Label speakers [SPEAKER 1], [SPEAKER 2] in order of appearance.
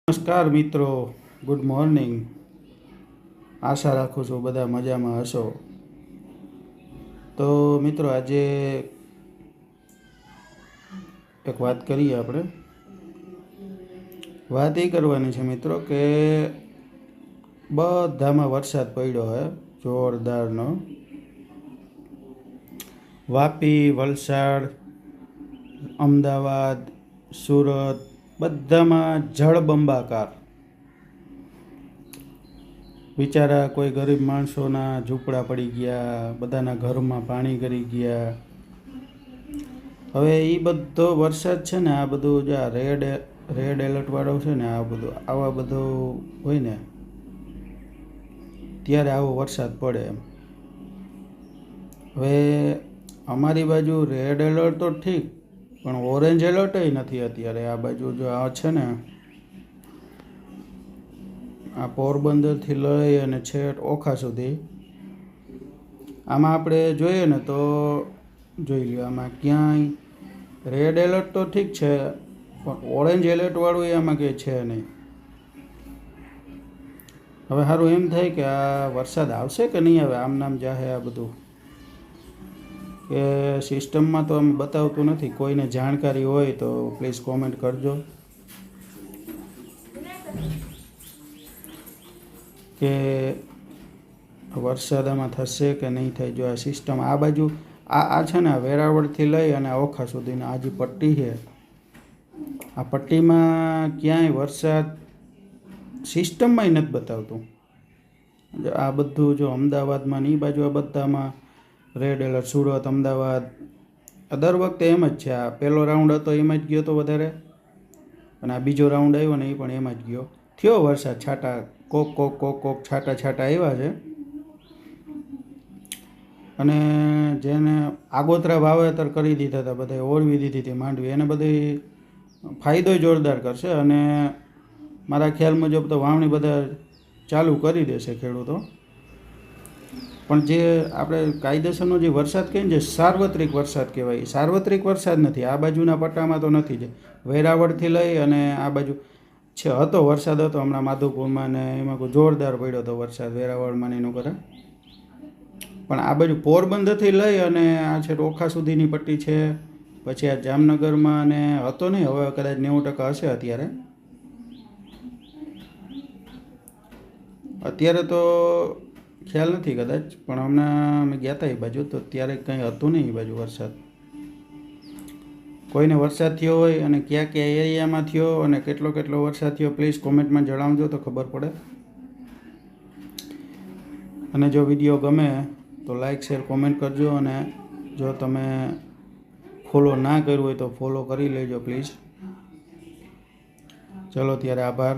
[SPEAKER 1] નમસ્કાર મિત્રો, good morning. આશા રાખું છું બધા મજામાં હશો. તો મિત્રો, આજે એક વાત કરીએ આપણે. વાત એ કરવાની છે મિત્રો કે બધામાં વરસાદ પડ્યો હે જોરદારનો. વાપી, વલસાડ, અમદાવાદ, સુરત બધામાં જળબંબાકાર. બિચારા કોઈ ગરીબ માણસોના ઝૂંપડા પડી ગયા, બધાના ઘરમાં પાણી કરી ગયા. હવે એ બધો વરસાદ છે ને, આ બધું જે આ રેડ એલર્ટ વાળો છે ને, આવા બધું હોય ને ત્યારે આવો વરસાદ પડે એમ. હવે અમારી બાજુ રેડ એલર્ટ તો ઠીક, પણ ઓરેન્જ એલર્ટય નથી અત્યારે. આ બાજુ જો આ છે ને, આ પોરબંદરથી લઈ અને છેક ઓખા સુધી, આમાં આપણે જોઈએ ને તો જોઈ લ્યો, આમાં ક્યાંય રેડ એલર્ટ તો ઠીક છે, પણ ઓરેન્જ એલર્ટવાળું આમાં કંઈ છે નહીં. હવે સારું એમ થાય કે આ વરસાદ આવશે કે નહીં આવે, આમ નામ જાહે આ બધું, કે સિસ્ટમમાં તો આમ બતાવતું નથી. કોઈને જાણકારી હોય તો પ્લીઝ કોમેન્ટ કરજો કે વરસાદ આમાં થશે કે નહીં થાય. જો આ સિસ્ટમ આ બાજુ આ છે ને, વેરાવળથી લઈ અને ઓખા સુધીના આ જે પટ્ટી છે, આ પટ્ટીમાં ક્યાંય વરસાદ સિસ્ટમમાંય નથી બતાવતું. આ બધું જો અમદાવાદમાં ને એ બાજુ આ બધામાં રેડ એલર્ટ. સુરત, અમદાવાદ દર વખતે એમ જ છે. આ પહેલો રાઉન્ડ હતો એમ જ ગયો તો વધારે, અને આ બીજો રાઉન્ડ આવ્યો ને એ પણ એમ જ ગયો. થયો વરસાદ, છાંટા કોક કોક કોક કોક છાંટા આવ્યા છે. અને જેને આગોતરા વાવેતર કરી દીધા હતા, બધાએ ઓળવી દીધી હતી માંડવી, એને બધી ફાયદો જોરદાર કરશે. અને મારા ખ્યાલ મુજબ તો વાવણી બધા ચાલુ કરી દેશે ખેડૂતો. પણ જે આપણે કાયદેસરનો જે વરસાદ કહીએ ને, જે સાર્વત્રિક વરસાદ કહેવાય, એ સાર્વત્રિક વરસાદ નથી. આ બાજુના પટ્ટામાં તો નથી. જ વેરાવળથી લઈ અને આ બાજુ છે હતો વરસાદ, હતો હમણાં માધવપુરમાં, ને એમાં કોઈ જોરદાર પડ્યો હતો વરસાદ વેરાવળમાં એનું કરે. પણ આ બાજુ પોરબંદરથી લઈ અને આ છે ઓખા સુધીની પટ્ટી છે. પછી આ જામનગરમાં અને હતો નહીં, હવે કદાચ 90% હશે અત્યારે તો ખ્યાલ નથી કદાચ. પણ હમણાં અમે ગયા હતા એ બાજુ, તો ત્યારે કંઈ હતું નહીં એ બાજુ વરસાદ. કોઈને વરસાદ થયો હોય અને કયા કયા એરિયામાં થયો અને કેટલો વરસાદ થયો, પ્લીઝ કોમેન્ટમાં જણાવજો તો ખબર પડે. અને જો વિડીયો ગમે તો લાઈક, શેર, કોમેન્ટ કરજો. અને જો તમે ફોલો ના કર્યું હોય તો ફોલો કરી લેજો પ્લીઝ. ચલો ત્યારે, આભાર.